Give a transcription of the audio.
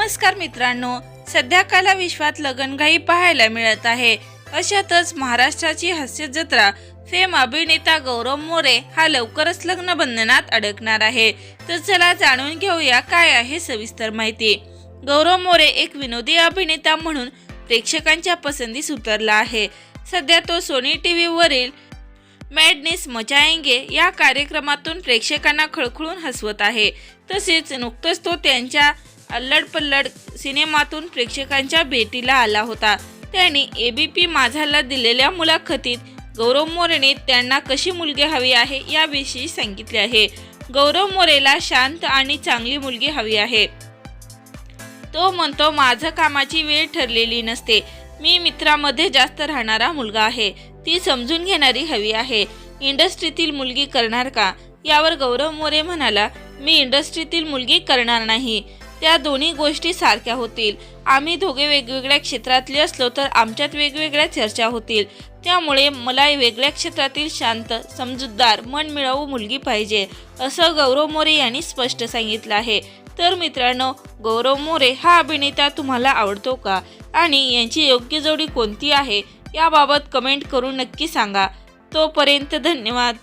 नमस्कार मित्रांनो, सध्या कला विश्वात लगनघाई पाहायला मिळत आहे। अशातच महाराष्ट्राची हास्य जत्रा फेम अभिनेता गौरव मोरे हा लवकरच लग्न बंधनात अडकणार आहे। तर चला जाणून घेऊया काय आहे सविस्तर माहिती। गौरव मोरे एक विनोदी अभिनेता म्हणून प्रेक्षकांच्या पसंतीस उतरला आहे। सध्या तो सोनी टीव्ही वरील मॅडनेस मचाएंगे या कार्यक्रमातून प्रेक्षकांना खळखळून हसवत आहे। तसेच नुकतंच तो त्यांच्या अल्लड पल्लड सिनेमातून प्रेक्षकांच्या भेटीला आला होता। त्यांनी एबीपी माझाला दिलेल्या मुलाखतीत गौरव मोरेने त्यांना कशी मुलगी हवी आहे याविषयी सांगितले आहे। गौरव मोरेला शांत आणि चांगली मुलगी हवी आहे। तो म्हणतो, माझं कामाची वेळ ठरलेली नसते, मी मित्रामध्ये जास्त राहणारा मुलगा आहे, ती समजून घेणारी हवी आहे। इंडस्ट्रीतील मुलगी करणार का यावर गौरव मोरे म्हणाला, मी इंडस्ट्रीतील मुलगी करणार नाही, त्या दोन्ही गोष्टी सारख्या होतील। आम्ही दोघे वेगवेगळ्या क्षेत्रातले असलो तर आमच्यात वेगवेगळ्या चर्चा होतील, त्यामुळे मला वेगळ्या क्षेत्रातील शांत समजूतदार मनमिळावू मुलगी पाहिजे, असं गौरव मोरे यांनी स्पष्ट सांगितलं आहे। तर मित्रांनो, गौरव मोरे हा अभिनेता तुम्हाला आवडतो का आणि यांची योग्य जोडी कोणती आहे याबाबत कमेंट करून नक्की सांगा। तोपर्यंत धन्यवाद।